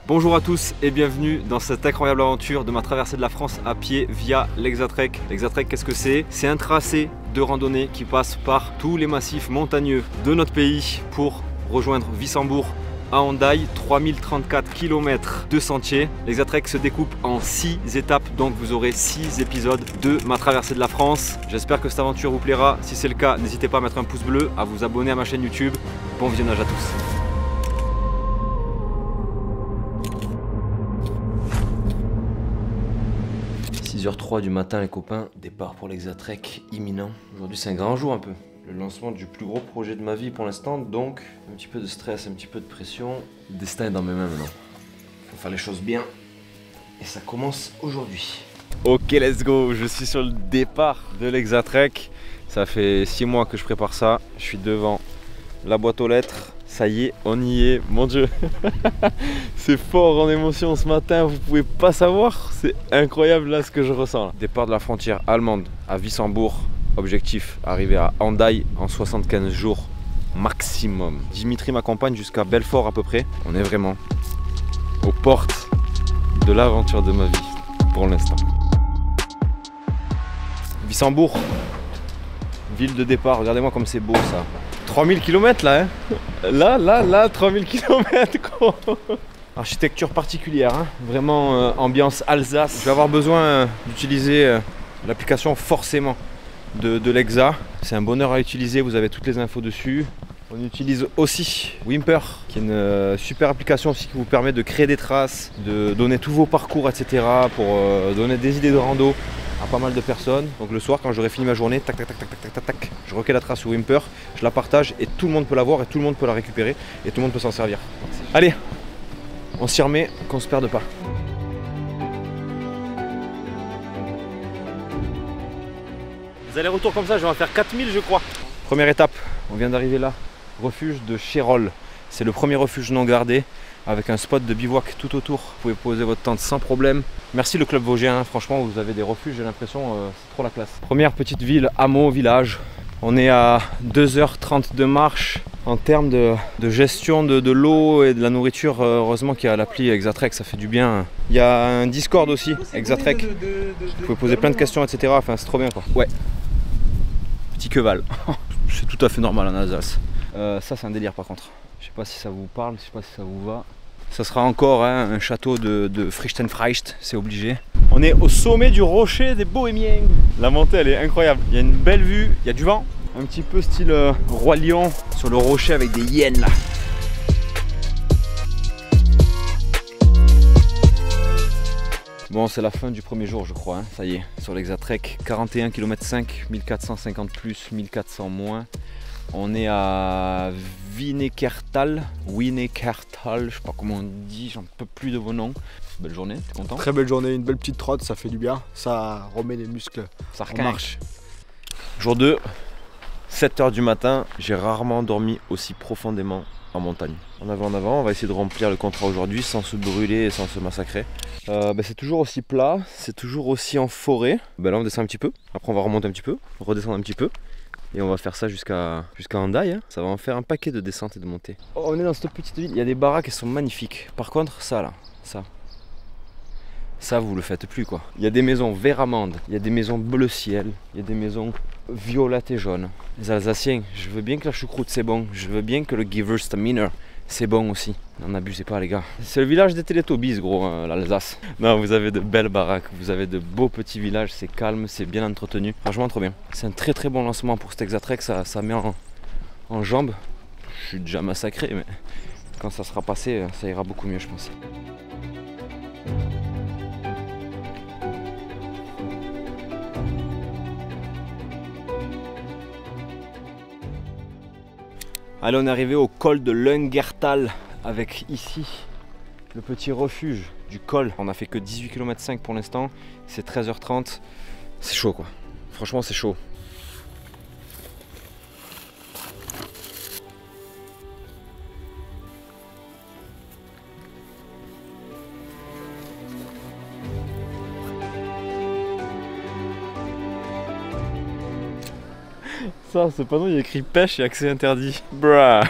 Bonjour à tous et bienvenue dans cette incroyable aventure de ma traversée de la France à pied via l'Hexatrek. L'Hexatrek, qu'est-ce que c'est? C'est un tracé de randonnée qui passe par tous les massifs montagneux de notre pays pour rejoindre Wissembourg à Hendaye, 3034 km de sentier. L'Hexatrek se découpe en 6 étapes, donc vous aurez 6 épisodes de ma traversée de la France. J'espère que cette aventure vous plaira. Si c'est le cas, n'hésitez pas à mettre un pouce bleu, à vous abonner à ma chaîne YouTube. Bon visionnage à tous. « 6h03 du matin les copains, départ pour l'Hexatrek imminent. Aujourd'hui c'est un grand jour un peu. Le lancement du plus gros projet de ma vie pour l'instant, donc un petit peu de stress, un petit peu de pression. Le destin est dans mes mains maintenant. Il faut faire les choses bien et ça commence aujourd'hui. Ok, let's go, je suis sur le départ de l'Hexatrek. Ça fait 6 mois que je prépare ça. Je suis devant la boîte aux lettres. Ça y est, on y est, mon Dieu. C'est fort en émotion ce matin, vous pouvez pas savoir. C'est incroyable là ce que je ressens là. Départ de la frontière allemande à Wissembourg. Objectif, arriver à Hendaye en 75 jours maximum. Dimitri m'accompagne jusqu'à Belfort à peu près. On est vraiment aux portes de l'aventure de ma vie pour l'instant. Wissembourg, ville de départ, regardez-moi comme c'est beau ça. 3000 km là, hein. Là, 3000 km quoi. Architecture particulière, hein. Vraiment ambiance Alsace. Je vais avoir besoin d'utiliser l'application forcément de l'Hexa. C'est un bonheur à utiliser, vous avez toutes les infos dessus. On utilise aussi Wimper, qui est une super application aussi qui vous permet de créer des traces, de donner tous vos parcours, etc. pour donner des idées de rando à pas mal de personnes. Donc le soir, quand j'aurai fini ma journée, tac tac tac tac tac tac tac, je recrée la trace sur Wimper, je la partage et tout le monde peut la voir et tout le monde peut la récupérer et tout le monde peut s'en servir. Allez, on s'y remet, qu'on se perde pas. Les allers-retours comme ça, je vais en faire 4000 je crois. Première étape, on vient d'arriver là, refuge de Chérol. C'est le premier refuge non gardé avec un spot de bivouac tout autour. Vous pouvez poser votre tente sans problème. Merci le club vosgien, hein. Franchement vous avez des refuges, j'ai l'impression, c'est trop la classe. Première petite ville, hameau, village. On est à 2h30 de marche. En termes de gestion de l'eau et de la nourriture, heureusement qu'il y a l'appli Hexatrek, ça fait du bien. Il y a un Discord aussi, Hexatrek. Vous pouvez poser plein de questions, etc. Enfin c'est trop bien quoi. Ouais. Petit queval. C'est tout à fait normal en Alsace. Ça c'est un délire par contre. Je sais pas si ça vous parle, je sais pas si ça vous va. Ça sera encore hein, un château de Frichtenfreicht, c'est obligé. On est au sommet du rocher des Bohémiens. La montée elle est incroyable. Il y a une belle vue, il y a du vent. Un petit peu style Roi Lion sur le rocher avec des hyènes là. Bon, c'est la fin du premier jour je crois, hein. Ça y est, sur l'Hexatrek, 41 km 5, 1450 plus, 1400 moins. On est à Wienekertal, je sais pas comment on dit, j'en peux plus de vos noms. Belle journée, t'es content? Très belle journée, une belle petite trotte, ça fait du bien, ça remet les muscles ça en marche. Jour 2, 7h du matin, j'ai rarement dormi aussi profondément en montagne. En avant, on va essayer de remplir le contrat aujourd'hui sans se brûler et sans se massacrer. C'est toujours aussi plat, c'est toujours aussi en forêt. Là on descend un petit peu, après on va remonter un petit peu, redescendre un petit peu. Et on va faire ça jusqu'à Hendaye, hein. Ça va en faire un paquet de descentes et de montées. On est dans cette petite ville, il y a des baraques qui sont magnifiques. Par contre, ça là, ça vous le faites plus quoi. Il y a des maisons vert amande, il y a des maisons bleu ciel, il y a des maisons violettes et jaunes. Les Alsaciens, je veux bien que la choucroute c'est bon, je veux bien que le Gewürztraminer c'est bon aussi. N'en abusez pas les gars. C'est le village des Télétobies gros, l'Alsace. Non, vous avez de belles baraques, vous avez de beaux petits villages, c'est calme, c'est bien entretenu. Franchement trop bien. C'est un très très bon lancement pour cet Hexatrek, ça met en jambes. Je suis déjà massacré mais quand ça sera passé, ça ira beaucoup mieux je pense. Allez, on est arrivé au col de Lungertal avec ici le petit refuge du col. On a fait que 18 km 5 pour l'instant, c'est 13h30. C'est chaud quoi, franchement c'est chaud. Ça, ce panneau il y a écrit pêche et accès interdit. Bruh.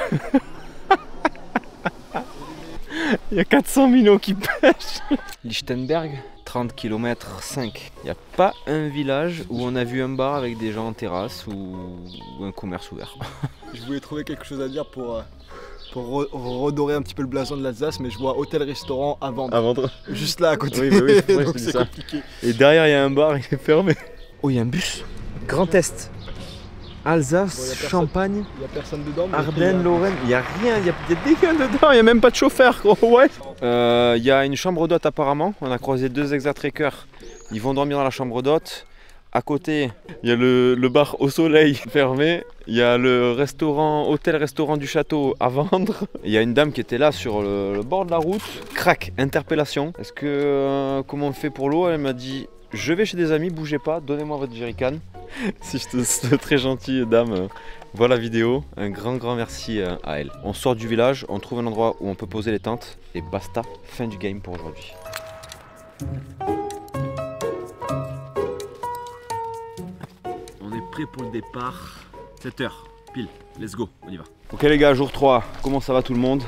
Il y a 400 minots qui pêchent. Lichtenberg, 30 km 5. Il n'y a pas un village où on a vu un bar avec des gens en terrasse ou un commerce ouvert. Je voulais trouver quelque chose à dire pour redorer un petit peu le blason de l'Alsace, mais je vois hôtel-restaurant à vendre. À vendre. Juste là à côté. Oui, bah oui, c'est vrai, donc je te dis c'est ça. compliqué. Et derrière, il y a un bar, il est fermé. Oh, il y a un bus. Grand Est. Alsace, Bon, y a personne. Champagne, Il n'y a personne dedans. Mais Ardennes, Lorraine. Il n'y a rien, il y a des gars dedans, il n'y a même pas de chauffeur, gros. Ouais. Il y a une chambre d'hôte apparemment. On a croisé 2 exatrekkers. Ils vont dormir dans la chambre d'hôte. À côté, il y a le bar au soleil fermé. Il y a le restaurant, hôtel-restaurant du château à vendre. Il y a une dame qui était là sur le bord de la route. Crac, interpellation. Est-ce que comment on fait pour l'eau? Elle m'a dit je vais chez des amis, bougez pas, donnez-moi votre jerrycan. Si c'est très gentil, dame. Voilà la vidéo. Un grand merci à elle. On sort du village, on trouve un endroit où on peut poser les tentes et basta. Fin du game pour aujourd'hui. On est prêt pour le départ. 7h, pile, let's go, on y va. Ok les gars, jour 3, comment ça va tout le monde?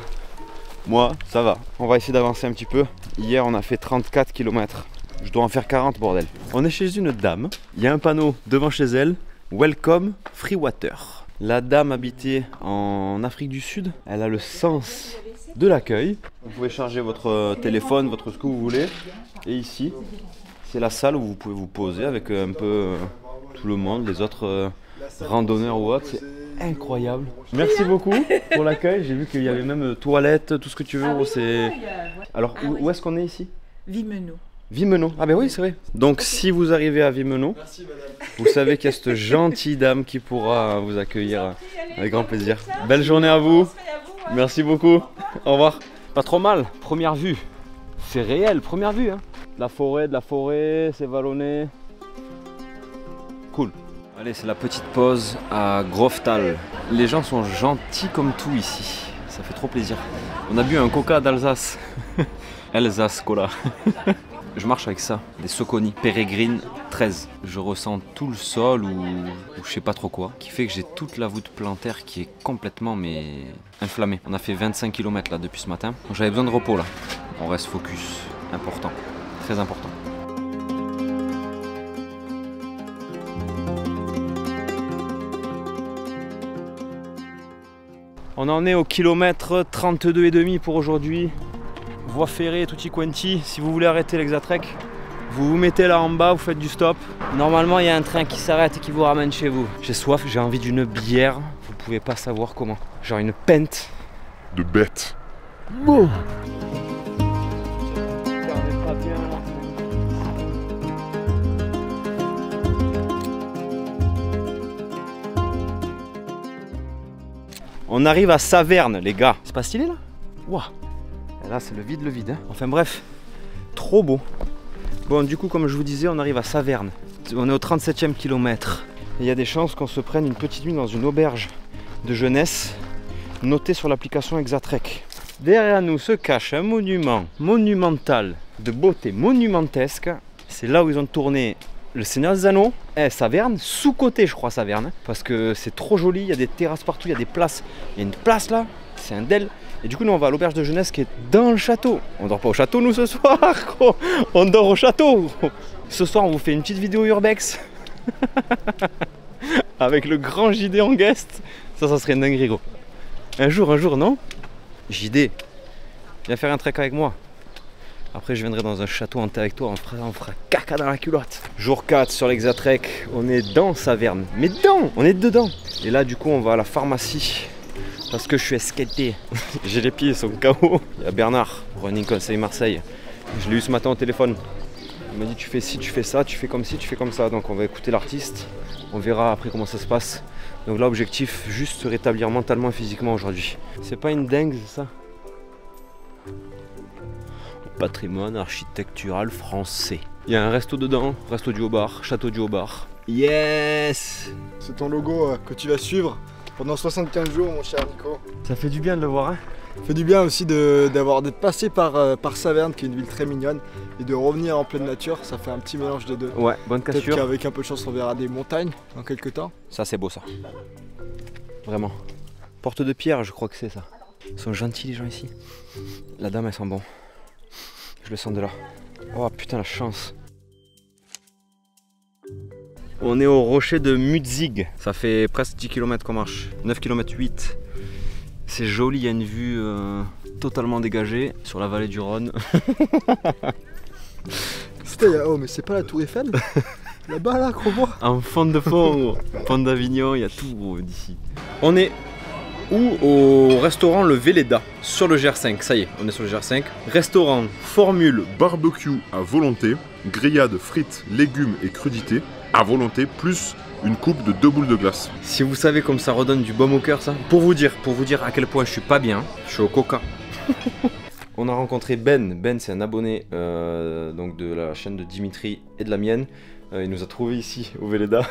Moi, ça va. On va essayer d'avancer un petit peu. Hier, on a fait 34 km. Je dois en faire 40, bordel. On est chez une dame. Il y a un panneau devant chez elle. Welcome Free Water. La dame habitait en Afrique du Sud. Elle a le sens de l'accueil. Vous pouvez charger votre téléphone, ce que vous voulez. Et ici, c'est la salle où vous pouvez vous poser avec un peu tout le monde, les autres randonneurs ou autres. C'est incroyable. Merci beaucoup pour l'accueil. J'ai vu qu'il y avait même toilettes, tout ce que tu veux. Alors, où est-ce qu'on est ici? Vimeno. Vimeno, ah ben oui c'est vrai. Donc si vous arrivez à Vimeno, vous savez qu'il y a cette gentille dame qui pourra vous accueillir avec grand plaisir. Belle journée à vous, merci beaucoup, au revoir. Pas trop mal, première vue, c'est réel, première vue. Hein. De la forêt, c'est vallonné, cool. Allez, c'est la petite pause à Groftal. Les gens sont gentils comme tout ici, ça fait trop plaisir. On a bu un coca d'Alsace, Alsace Cola. Je marche avec ça, des Soconi Peregrine 13. Je ressens tout le sol ou je sais pas trop quoi, qui fait que j'ai toute la voûte plantaire qui est complètement inflammée. On a fait 25 km là depuis ce matin. J'avais besoin de repos là. On reste focus, important, très important. On en est au kilomètre 32,5 pour aujourd'hui. Voie ferrée tutti quanti, si vous voulez arrêter l'Exatrek, vous vous mettez là en bas, vous faites du stop. Normalement il y a un train qui s'arrête et qui vous ramène chez vous. J'ai soif, j'ai envie d'une bière, vous pouvez pas savoir comment. Genre une pinte de bête. Bon. On arrive à Saverne les gars. C'est pas stylé là? Waouh. Là c'est le vide hein. Enfin bref, trop beau. Bon du coup comme je vous disais on arrive à Saverne. On est au 37e kilomètre. Il y a des chances qu'on se prenne une petite nuit dans une auberge de jeunesse notée sur l'application Exatrek. Derrière nous se cache un monument monumental de beauté monumentesque. C'est là où ils ont tourné Le Seigneur des Anneaux. Saverne, sous-côté je crois Saverne. Parce que c'est trop joli, il y a des terrasses partout, il y a des places. Il y a une place là, c'est un del. Et du coup nous on va à l'auberge de jeunesse qui est dans le château. On dort pas au château nous ce soir gros. On dort au château gros. Ce soir on vous fait une petite vidéo urbex avec le grand JD en guest. Ça serait une dinguerie gros. Un jour non? JD, viens faire un trek avec moi. Après je viendrai dans un château hanté avec toi, on fera caca dans la culotte. Jour 4 sur l'Exatrek, on est dans Saverne. Mais on est dedans. Et là du coup on va à la pharmacie. Parce que je suis esquelté. J'ai les pieds, ils sont KO. Il y a Bernard, Running Conseil Marseille. Je l'ai eu ce matin au téléphone. Il m'a dit tu fais ci, tu fais ça, tu fais comme ci, tu fais comme ça. Donc on va écouter l'artiste. On verra après comment ça se passe. Donc là objectif, juste se rétablir mentalement et physiquement aujourd'hui. C'est pas une dingue ça? Patrimoine architectural français. Il y a un resto dedans, resto du Haut-Bar, château du Haut-Bar. Yes! C'est ton logo que tu vas suivre pendant 75 jours mon cher Nico. Ça fait du bien de le voir hein. Ça fait du bien aussi d'être passé par Saverne qui est une ville très mignonne et de revenir en pleine nature, ça fait un petit mélange des deux. Ouais, bonne Peut-être cassure. qu'avec un peu de chance on verra des montagnes dans quelques temps. Ça c'est beau ça. Vraiment. Porte de pierre je crois que c'est ça. Ils sont gentils les gens ici. La dame elle sent bon. Je le sens de là. Oh putain la chance. On est au rocher de Mutzig. Ça fait presque 10 km qu'on marche. 9 km 8. C'est joli, il y a une vue totalement dégagée sur la vallée du Rhône. Oh mais c'est pas la tour Eiffel? Là-bas là, gros. En fond de fond, pont d'Avignon, il y a tout gros d'ici. On est où? Au restaurant Le Véleda, sur le GR5, ça y est, on est sur le GR5. Restaurant Formule barbecue à volonté, grillade, frites, légumes et crudités à volonté, plus une coupe de 2 boules de glace. Si vous savez comme ça redonne du baume au cœur ça. Pour vous dire à quel point je suis pas bien, je suis au coca. On a rencontré Ben. Ben c'est un abonné donc de la chaîne de Dimitri et de la mienne. Il nous a trouvé ici au Véleda.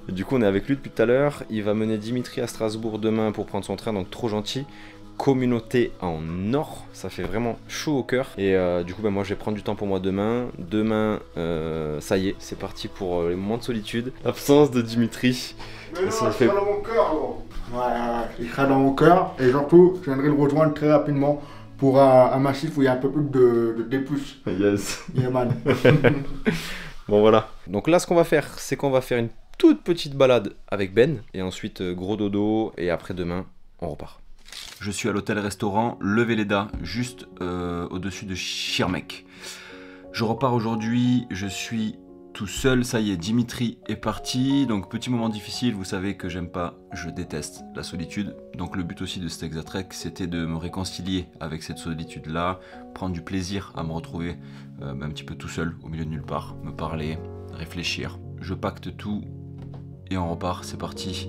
Et du coup on est avec lui depuis tout à l'heure. Il va mener Dimitri à Strasbourg demain pour prendre son train, donc trop gentil. Communauté en or, ça fait vraiment chaud au cœur. Et du coup ben, moi je vais prendre du temps pour moi demain. Demain ça y est, c'est parti pour les moments de solitude. Absence de Dimitri. Mais non, ça fait... dans mon cœur gros. Ouais, il sera dans mon cœur. Et surtout je viendrai le rejoindre très rapidement pour un massif où il y a un peu plus de D+. Yes. Yeah man. Bon voilà. Donc là ce qu'on va faire, c'est qu'on va faire une toute petite balade avec Ben. Et ensuite gros dodo. Et après demain, on repart. Je suis à l'hôtel-restaurant Le Véleda, juste au-dessus de Schirmeck. Je repars aujourd'hui, je suis tout seul, ça y est, Dimitri est parti. Donc petit moment difficile, vous savez que j'aime pas, je déteste la solitude. Donc le but aussi de cet Exatrek, c'était de me réconcilier avec cette solitude-là, prendre du plaisir à me retrouver un petit peu tout seul, au milieu de nulle part, me parler, réfléchir. Je pacte tout et on repart, c'est parti.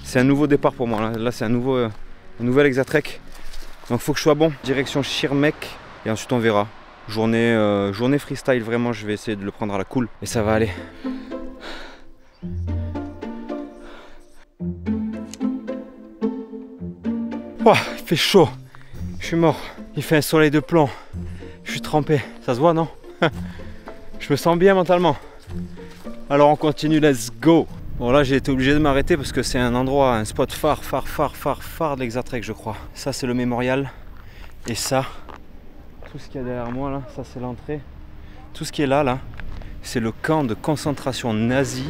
C'est un nouveau départ pour moi, là c'est un nouvel Exatrek. Donc faut que je sois bon. Direction Schirmeck et ensuite on verra. Journée freestyle, vraiment je vais essayer de le prendre à la cool. Et ça va aller. Oh, il fait chaud. Je suis mort. Il fait un soleil de plomb. Je suis trempé. Ça se voit non? Je me sens bien mentalement. Alors on continue, let's go. Bon là j'ai été obligé de m'arrêter parce que c'est un endroit, un spot phare de l'Exatrek je crois. Ça c'est le mémorial et ça, tout ce qu'il y a derrière moi là, ça c'est l'entrée. Tout ce qui est là, c'est le camp de concentration nazi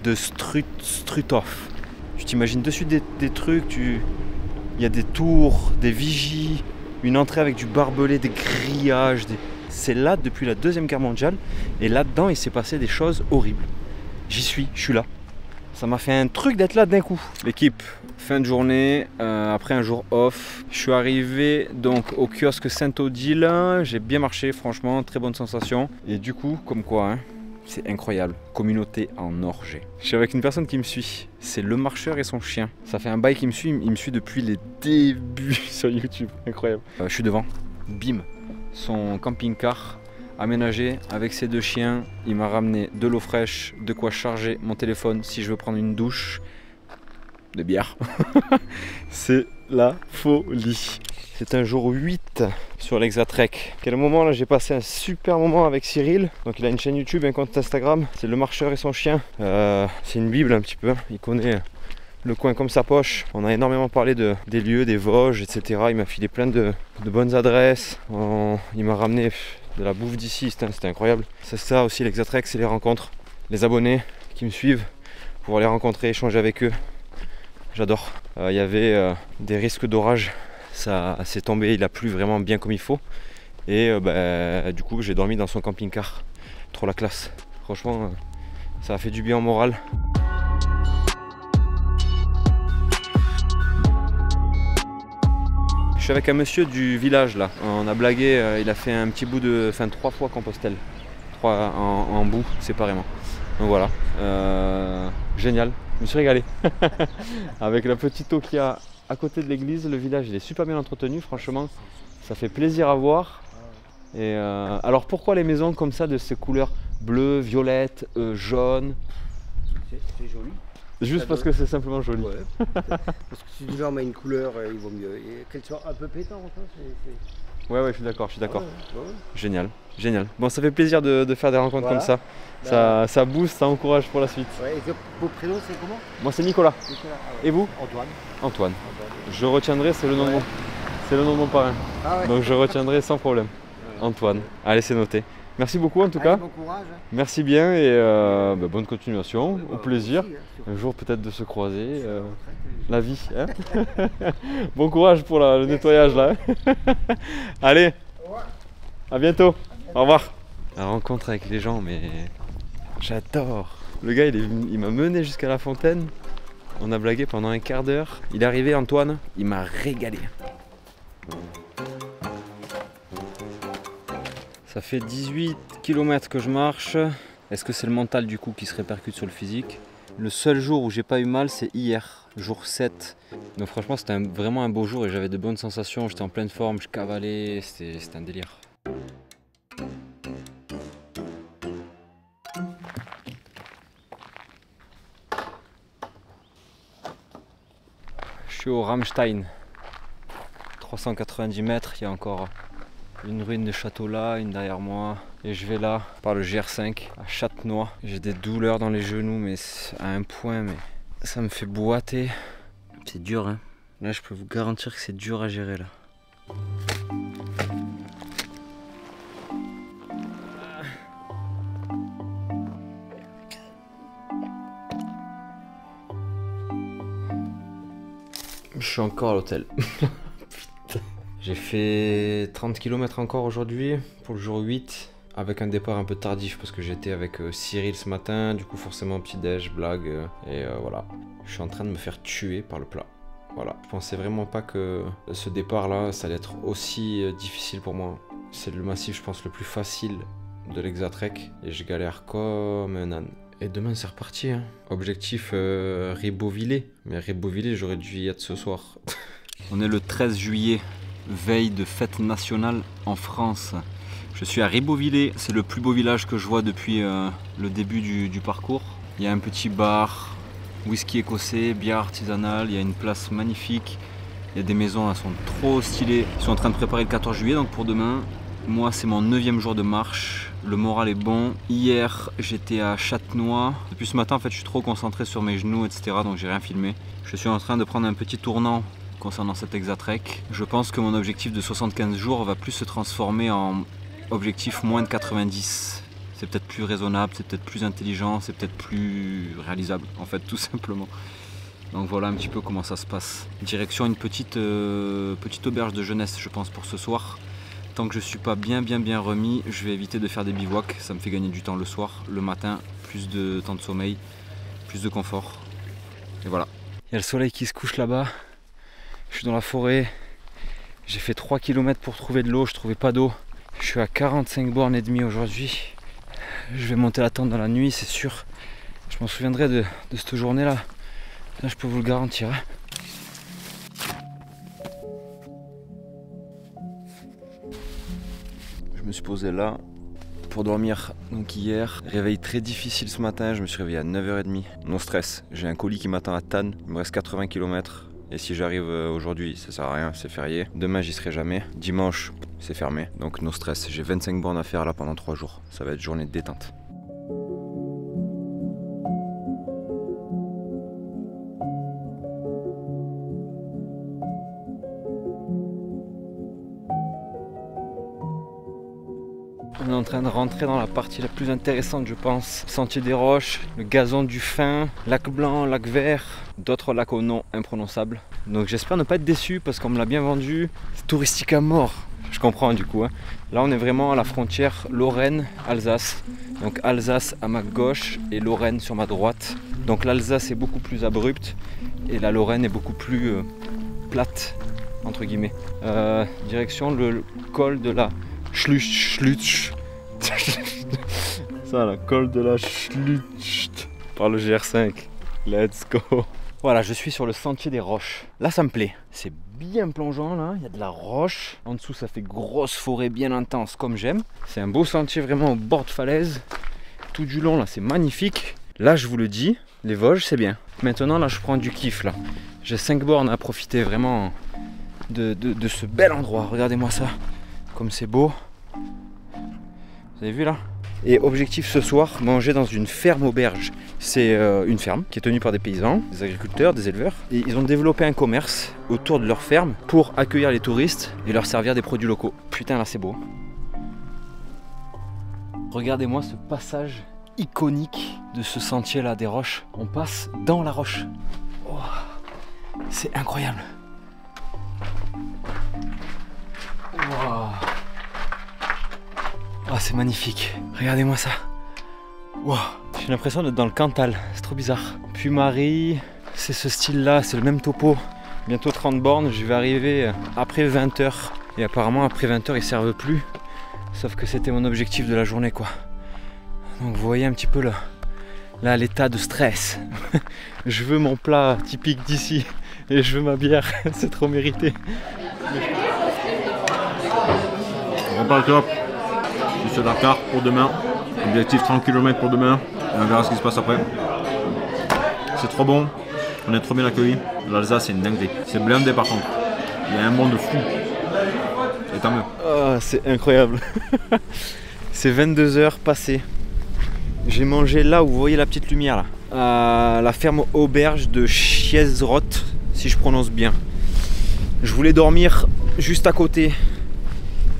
de Struthof. Tu t'imagines dessus des trucs, il y a des tours, des vigies, une entrée avec du barbelé, des grillages. C'est là depuis la Deuxième Guerre mondiale et là-dedans il s'est passé des choses horribles. Je suis là. Ça m'a fait un truc d'être là d'un coup. L'équipe, fin de journée, après un jour off. Je suis arrivé donc au kiosque Saint-Odile. J'ai bien marché, franchement, très bonne sensation. Et du coup, comme quoi, hein, c'est incroyable. Communauté en orge. Je suis avec une personne qui me suit. C'est le marcheur et son chien. Ça fait un bail qu'il me suit. Il me suit depuis les débuts sur YouTube. Incroyable. Je suis devant. Bim. Son camping-car aménagé avec ses 2 chiens. Il m'a ramené de l'eau fraîche, de quoi charger mon téléphone si je veux prendre une douche, de bière. C'est la folie. C'est un jour 8 sur l'Exatrek. Quel moment là, j'ai passé un super moment avec Cyril. Donc il a une chaîne YouTube, un compte Instagram. C'est le marcheur et son chien. C'est une bible un petit peu. Il connaît le coin comme sa poche. On a énormément parlé des lieux, des Vosges, etc. Il m'a filé plein de bonnes adresses. Il m'a ramené de la bouffe d'ici, c'était incroyable. C'est ça aussi l'Exatrek, c'est les rencontres. Les abonnés qui me suivent, pouvoir les rencontrer, échanger avec eux. J'adore. Il y avait des risques d'orage, ça s'est tombé, il a plu vraiment bien comme il faut. Et du coup j'ai dormi dans son camping-car. Trop la classe. Franchement, ça a fait du bien au moral. Je suis avec un monsieur du village là, on a blagué, il a fait un petit bout de, 3 fois Compostelle, 3 en bout séparément. Donc voilà, génial, je me suis régalé. Avec la petite eau qu'il y a à côté de l'église, le village il est super bien entretenu, franchement, ça fait plaisir à voir. Et alors pourquoi les maisons comme ça de ces couleurs bleues, violettes, jaunes? C'est joli. Juste parce que c'est simplement joli. Ouais. Parce que si tu leur mets une couleur, il vaut mieux. Qu'elle soit un peu pétante. Hein, Ouais, je suis d'accord, Ouais. Génial, génial. Bon, ça fait plaisir de faire des rencontres Voilà. comme ça. Ça booste, ça encourage pour la suite. Ouais, et votre prénom c'est comment? Moi, c'est Nicolas. Et vous? Antoine. Antoine. Je retiendrai, c'est le nom de mon parrain. Ah ouais. Donc je retiendrai sans problème. Antoine. Allez, c'est noté. Merci beaucoup en tout Allez, cas. bon courage. Merci bien et bonne continuation. Au plaisir. Aussi, hein, Un jour peut-être de se croiser. La vie. Hein. Bon courage pour le nettoyage là. Allez. À bientôt. Au revoir. La rencontre avec les gens, mais j'adore. Le gars, il m'a mené jusqu'à la fontaine. On a blagué pendant un quart d'heure. Il est arrivé, Antoine. Il m'a régalé. Ça fait 18 km que je marche. Est-ce que c'est le mental du coup qui se répercute sur le physique? Le seul jour où j'ai pas eu mal, c'est hier, jour 7. Donc franchement, c'était vraiment un beau jour et j'avais de bonnes sensations. J'étais en pleine forme, je cavalais, c'était un délire. Je suis au Rammstein. 390 mètres, il y a encore une ruine de château là, une derrière moi. Et je vais là, par le GR5, à Châtenois. J'ai des douleurs dans les genoux, mais à un point, mais ça me fait boiter. C'est dur, hein. Là, je peux vous garantir que c'est dur à gérer, là. Je suis encore à l'hôtel. J'ai fait 30 km encore aujourd'hui pour le jour 8 avec un départ un peu tardif parce que j'étais avec Cyril ce matin, du coup forcément petit déj, blague et voilà. Je suis en train de me faire tuer par le plat. Voilà. Je pensais vraiment pas que ce départ là ça allait être aussi difficile pour moi. C'est le massif je pense le plus facile de l'Hexatrek et je galère comme un âne. Et demain c'est reparti hein. Objectif Ribeauvillé, mais Ribeauvillé j'aurais dû y être ce soir. On est le 13 juillet. Veille de fête nationale en France. Je suis à Ribeauvillé, c'est le plus beau village que je vois depuis le début du parcours. Il y a un petit bar, whisky écossais, bière artisanale, il y a une place magnifique. Il y a des maisons, elles sont trop stylées. Ils sont en train de préparer le 14 juillet, donc pour demain. Moi, c'est mon 9e jour de marche. Le moral est bon. Hier, j'étais à Châtenois. Depuis ce matin, en fait, je suis trop concentré sur mes genoux, etc. Donc, j'ai rien filmé. Je suis en train de prendre un petit tournant concernant cet Hexatrek. Je pense que mon objectif de 75 jours va plus se transformer en objectif moins de 90. C'est peut-être plus raisonnable, c'est peut-être plus intelligent, c'est peut-être plus réalisable, en fait, tout simplement. Donc voilà un petit peu comment ça se passe. Direction une petite auberge de jeunesse, je pense, pour ce soir. Tant que je ne suis pas bien remis, je vais éviter de faire des bivouacs. Ça me fait gagner du temps le soir, le matin, plus de temps de sommeil, plus de confort. Et voilà. Il y a le soleil qui se couche là-bas. Je suis dans la forêt. J'ai fait 3 km pour trouver de l'eau, je trouvais pas d'eau. Je suis à 45 bornes et demie aujourd'hui. Je vais monter la tente dans la nuit, c'est sûr. Je m'en souviendrai de cette journée-là. Là, je peux vous le garantir. Je me suis posé là pour dormir donc hier. Réveil très difficile ce matin, je me suis réveillé à 9h30. No stress, j'ai un colis qui m'attend à Tannes, il me reste 80 km. Et si j'arrive aujourd'hui, ça sert à rien, c'est férié. Demain, j'y serai jamais. Dimanche, c'est fermé. Donc, no stress. J'ai 25 bornes à faire là pendant 3 jours. Ça va être journée de détente. On est en train de rentrer dans la partie la plus intéressante, je pense. Sentier des Roches, le gazon du Fin, lac blanc, lac vert, d'autres lacs au nom imprononçable. Donc j'espère ne pas être déçu parce qu'on me l'a bien vendu. C'est touristique à mort. Je comprends du coup. Hein. Là on est vraiment à la frontière Lorraine-Alsace. Donc Alsace à ma gauche et Lorraine sur ma droite. Donc l'Alsace est beaucoup plus abrupte et la Lorraine est beaucoup plus plate, entre guillemets. Direction le col de la Schlutsch. Ça, la col de la Schlutsch par le GR5. Let's go. Voilà, je suis sur le sentier des roches. Là, ça me plaît. C'est bien plongeant, là. Il y a de la roche. En dessous, ça fait grosse forêt bien intense, comme j'aime. C'est un beau sentier, vraiment au bord de falaise. Tout du long, là, c'est magnifique. Là, je vous le dis, les Vosges, c'est bien. Maintenant, là, je prends du kiff, là. J'ai 5 bornes à profiter, vraiment, de ce bel endroit. Regardez-moi ça. comme c'est beau. Vous avez vu là? Et objectif ce soir, manger dans une ferme auberge. C'est une ferme qui est tenue par des paysans, des agriculteurs, des éleveurs. Et ils ont développé un commerce autour de leur ferme pour accueillir les touristes et leur servir des produits locaux. Putain là c'est beau. Regardez-moi ce passage iconique de ce sentier là des roches. On passe dans la roche. Oh, c'est incroyable. Wow. Oh, c'est magnifique. Regardez-moi ça. Wow. J'ai l'impression d'être dans le Cantal. C'est trop bizarre. Puy-Marie, c'est ce style-là, c'est le même topo. Bientôt 30 bornes, je vais arriver après 20h. Et apparemment, après 20h, ils servent plus. Sauf que c'était mon objectif de la journée, quoi. Donc, vous voyez un petit peu là l'état de stress. Je veux mon plat typique d'ici. Et je veux ma bière. C'est trop mérité. On part top. Je suis sur Dakar pour demain. Objectif 30 km pour demain. Et on verra ce qui se passe après. C'est trop bon. On est trop bien accueillis. L'Alsace, c'est une dinguerie. C'est blindé par contre. Il y a un monde fou. Et tant mieux. Oh, c'est incroyable. C'est 22h passées. J'ai mangé là où vous voyez la petite lumière là. À la ferme auberge de Chiesroth, si je prononce bien. Je voulais dormir juste à côté.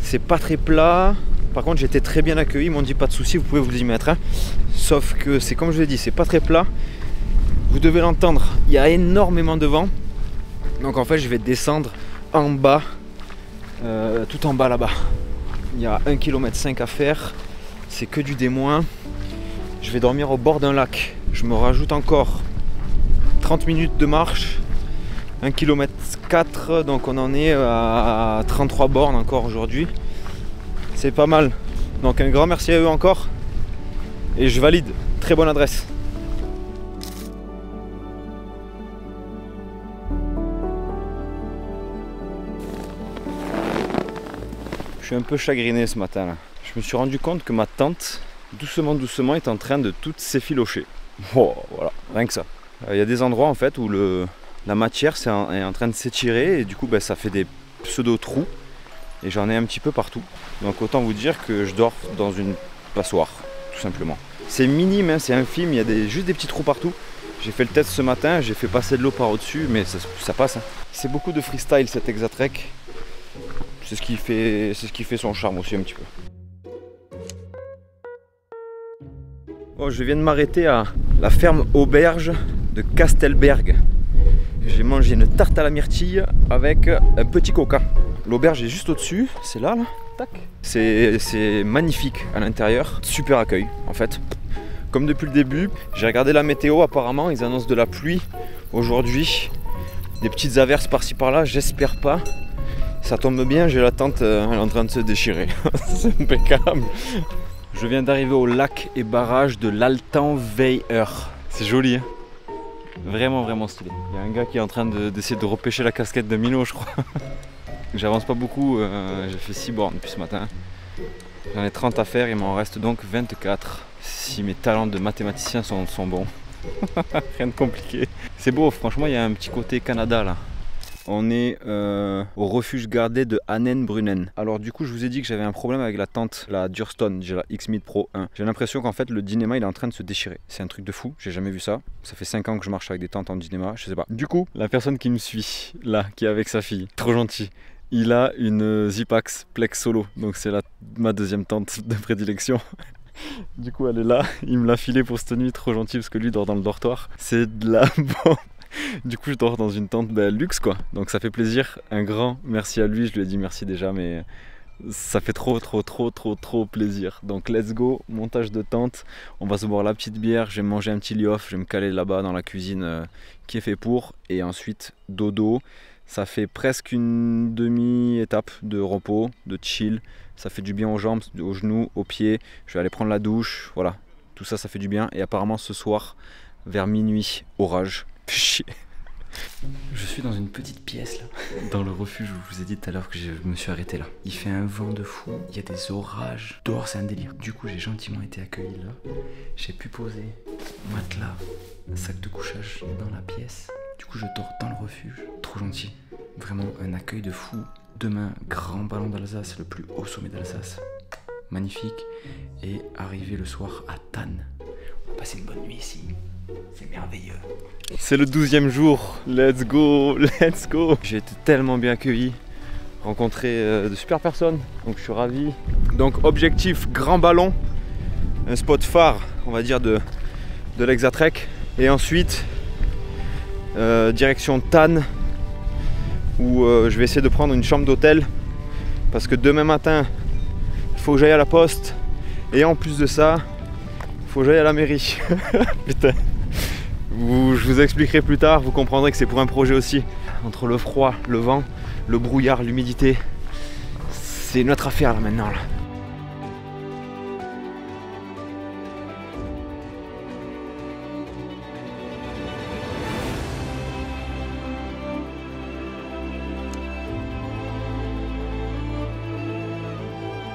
C'est pas très plat. Par contre, j'étais très bien accueilli. Ils m'ont dit pas de soucis, vous pouvez vous y mettre. Hein. Sauf que c'est comme je l'ai dit, c'est pas très plat. Vous devez l'entendre. Il y a énormément de vent. Donc en fait, je vais descendre en bas, tout en bas là-bas. Il y a 1,5 km à faire. C'est que du démoin. Je vais dormir au bord d'un lac. Je me rajoute encore 30 minutes de marche. 1,4 km, donc on en est à 33 bornes encore aujourd'hui. C'est pas mal. Donc un grand merci à eux encore. Et je valide. Très bonne adresse. Je suis un peu chagriné ce matin là. Je me suis rendu compte que ma tente, doucement doucement, est en train de tout s'effilocher. Oh, voilà, rien que ça. Il y a des endroits en fait où la matière est en train de s'étirer et du coup ça fait des pseudo-trous. Et j'en ai un petit peu partout. Donc autant vous dire que je dors dans une passoire, tout simplement. C'est minime, hein, c'est infime, il y a juste des petits trous partout. J'ai fait le test ce matin, j'ai fait passer de l'eau par au-dessus, mais ça passe. Hein. C'est beaucoup de freestyle cet Exatrek. C'est ce qui fait son charme aussi un petit peu. Oh, je viens de m'arrêter à la ferme auberge de Castelberg. J'ai mangé une tarte à la myrtille avec un petit coca. L'auberge est juste au-dessus, c'est là. Tac. C'est magnifique à l'intérieur, super accueil en fait. Comme depuis le début, j'ai regardé la météo, apparemment ils annoncent de la pluie aujourd'hui. Des petites averses par-ci par-là, j'espère pas. Ça tombe bien, j'ai la tente, elle est en train de se déchirer. C'est impeccable. Je viens d'arriver au lac et barrage de l'Altenweiher. C'est joli, hein. Vraiment, vraiment stylé. Il y a un gars qui est en train d'essayer de repêcher la casquette de Milo, je crois. J'avance pas beaucoup, j'ai fait 6 bornes depuis ce matin. J'en ai 30 à faire, il m'en reste donc 24. Si mes talents de mathématicien sont bons. Rien de compliqué. C'est beau, franchement, il y a un petit côté Canada là. On est au refuge gardé de Hannen-Brunnen. Alors du coup je vous ai dit que j'avais un problème avec la tente, la Durston, j'ai la X-Mid Pro 1. J'ai l'impression qu'en fait le Dynéma il est en train de se déchirer. C'est un truc de fou, j'ai jamais vu ça. Ça fait 5 ans que je marche avec des tentes en Dynéma, je sais pas. Du coup, la personne qui me suit, là, qui est avec sa fille, trop gentil. Il a une Zipax Plex Solo, donc c'est ma deuxième tente de prédilection. Du coup elle est là, il me l'a filée pour cette nuit, trop gentil parce que lui dort dans le dortoir. C'est de la bombe. Du coup je dors dans une tente luxe quoi, donc ça fait plaisir, un grand merci à lui, je lui ai dit merci déjà mais ça fait trop plaisir. Donc let's go, montage de tente, on va se boire la petite bière, je vais manger un petit liof, je vais me caler là-bas dans la cuisine qui est fait pour, et ensuite dodo. Ça fait presque une demi-étape de repos, de chill, ça fait du bien aux jambes, aux genoux, aux pieds, je vais aller prendre la douche, voilà, tout ça ça fait du bien. Et apparemment ce soir vers minuit, orage. Chier. Je suis dans une petite pièce là, dans le refuge où je vous ai dit tout à l'heure que je me suis arrêté là. Il fait un vent de fou, il y a des orages, dehors c'est un délire. Du coup j'ai gentiment été accueilli là, j'ai pu poser matelas, sac de couchage dans la pièce. Du coup je dors dans le refuge, trop gentil, vraiment un accueil de fou. Demain, grand ballon d'Alsace, le plus haut sommet d'Alsace. Magnifique. Et arriver le soir à Thann. On va passer une bonne nuit ici. C'est merveilleux. C'est le 12e jour. Let's go, let's go. J'ai été tellement bien accueilli. Rencontré de super personnes. Donc je suis ravi. Donc objectif, grand ballon. Un spot phare, on va dire, de l'Exatrek. Et ensuite, direction Thann. Où je vais essayer de prendre une chambre d'hôtel. Parce que demain matin, il faut que j'aille à la poste. Et en plus de ça, il faut que j'aille à la mairie. Putain. Je vous expliquerai plus tard, vous comprendrez que c'est pour un projet aussi. Entre le froid, le vent, le brouillard, l'humidité, c'est notre affaire là maintenant. Là.